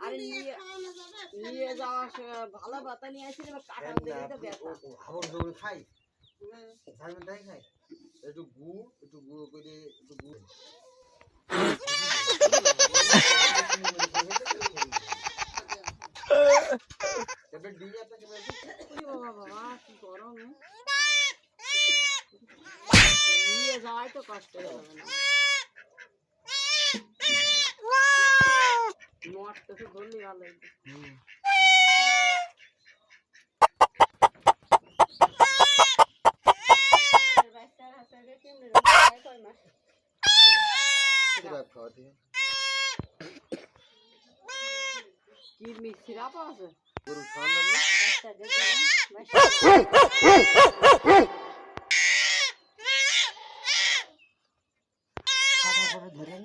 আরে নিয়ে যাওয়া ভালো কথা নিয়ে আসি কাটা দিলে তো ব্যথা আবার দৌড়ে খাই ঝালমুড়ি তাই খাই একটু গুঁড়ো করে একটু গুড় এবার দিয়ে আপনাকে বাবা কি গরম নিয়ে যাওয়াই তো কষ্ট হয়ে যাবে না নোয়ারটা তো ধরলে ভালো হইতো কি মিষ্টিরাপ আছে গরু খাওয়ান ধরেন